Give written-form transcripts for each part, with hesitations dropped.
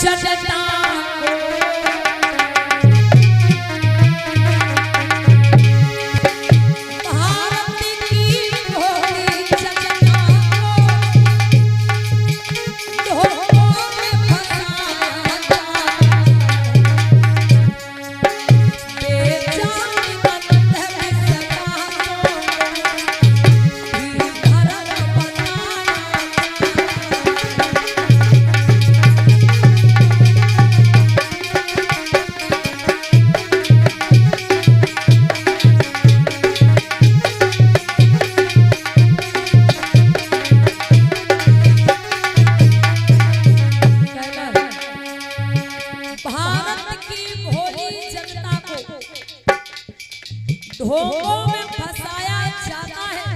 जनता धोखों में फंसाया जाता है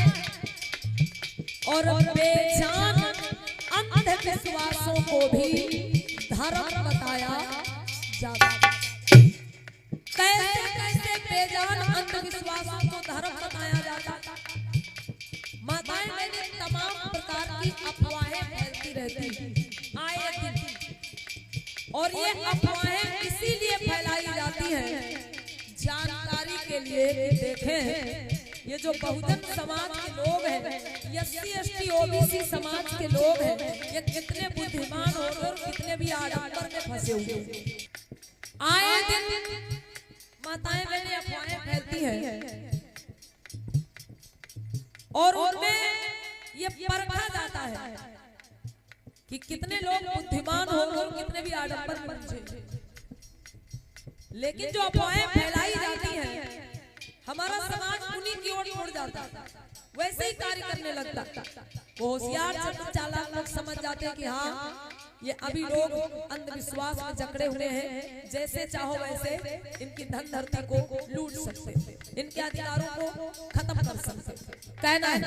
और बेजान अंधविश्वासों को भी धर्म बताया जाता है। कैसे कैसे बेजान अंधविश्वासों को धर्म बताया जाता है। माताएं बहनें तमाम प्रकार की अफवाहें फैलती रहती हैं आए दिन, और ये अफवाहें इसीलिए फैलाई जाती हैं जानकारी के लिए। देखें ये जो बहुजन समाज के लोग हैं, एससी एसटी ओबीसी समाज के लोग हैं, ये कितने बुद्धिमान हो और कितने भी आडंबर में फंसे हुए। आए दिन माताएं बहनें अफवाहें फैलती हैं और उनमें ये परखा जाता है कि कितने लोग बुद्धिमान हो और कितने भी आडंबर में फंसे। लेकिन जो अफवाहें फैलाई जाती हैं हमारा समाज उन्हीं की ओर मुड़ जाता, वैसे ही कार्य करने लगता। वो होशियार चालाक लोग समझ जाते हैं कि हाँ ये अभी लोग अंधविश्वास में जकड़े हुए हैं, जैसे चाहो वैसे इनकी धन धरती को लूट सकते, इनके अधिकारों को खत्म कर सकते। कहना है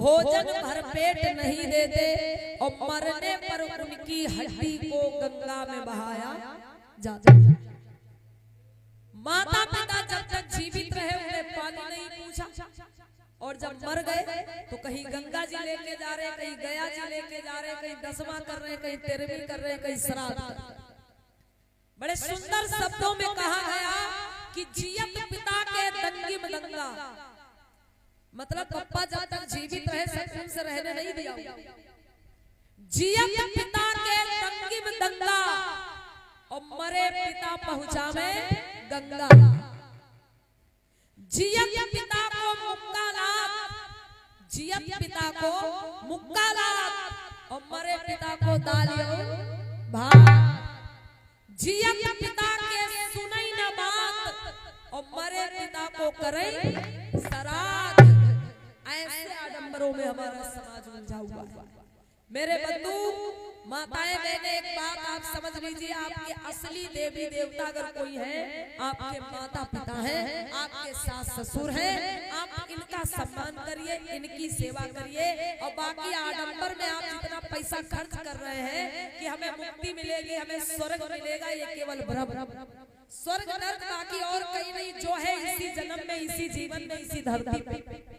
भोजन भरपेट नहीं देते और मरने पर उनकी हड्डी को गंगा में बहाया जाता। माता पिता जब तक जीवित रहे उन्हें पानी नहीं पूछा, और जब मर गए तो कहीं गंगा जी लेके जा रहे, कहीं गया जी लेके जा रहे, कहीं दसवां कर रहे, कहीं तेरहवीं कर रहे, कहीं श्राद्ध। बड़े सुंदर शब्दों में कहा गया कि जियत पिता के दंगी मदंगा, मतलब पप्पा जब तक जीवित रहे सत्संग से रहने नहीं दिया। जियत पिता के दंगी मदंगा और मरे पिता पहुंचावे गंगा। जियत पिता को मुक्कालात, जियत पिता को मुक्कालात और मरे पिता को दालियो भात। जियत पिता के सुनई न बात और मरे पिता को करे श्राद्ध। ऐसे आडंबरों में हमारा समाज उलझा हुआ है। मेरे बंधु माताएं बहनें, एक बात आप समझ लीजिए, आपके असली देवी देवता अगर कोई है, आपके माता पिता हैं, आपके सास ससुर हैं, आप इनका सम्मान करिए, इनकी सेवा करिए। और बाकी आडंबर में आप जितना पैसा खर्च कर रहे हैं कि हमें मुक्ति मिलेगी, हमें स्वर्ग मिलेगा, ये केवल भ्रम। स्वर्ग नर्क बाकी और कहीं नहीं, जो है इसी जन्म में, इसी जीवन में, इसी धरती पे।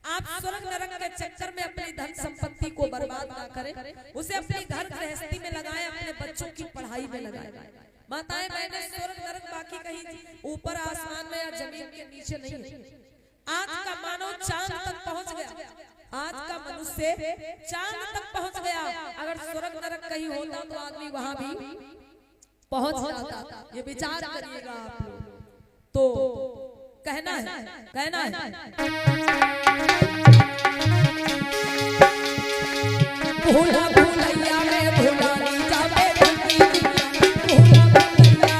आप स्वर्ग नरक के चक्कर में अपनी धन संपत्ति को बर्बाद ना करें, उसे अपने घर गृहस्थी में लगाएं, अपने बच्चों की पढ़ाई में लगाएं। माताएं बहनें, स्वर्ग नरक बाकी कहीं ऊपर आसमान में या जमीन के नीचे नहीं है। आज का मानव चांद तक पहुंच गया, आज का मनुष्य चांद तक पहुंच गया। अगर स्वर्ग नरक कहीं होता तो आदमी वहां भी पहुंच जाता। ये विचार करिएगा आप लोग। तो कहना है भूला भूलैया में भुलानी जावे ढंगी, भूला भूलैया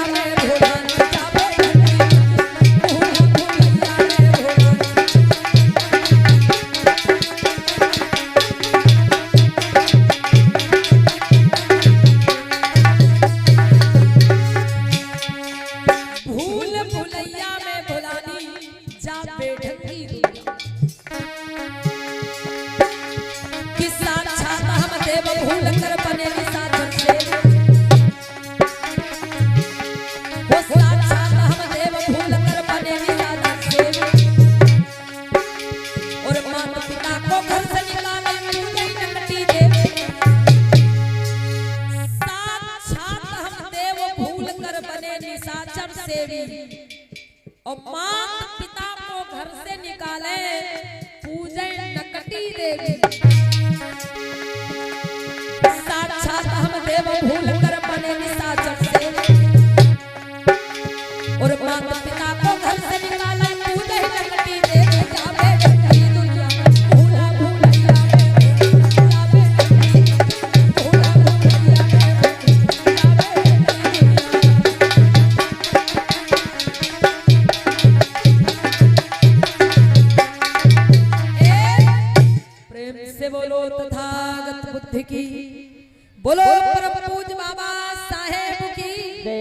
में और माता पिता को घर से निकाले, पूजे नकटी देवी।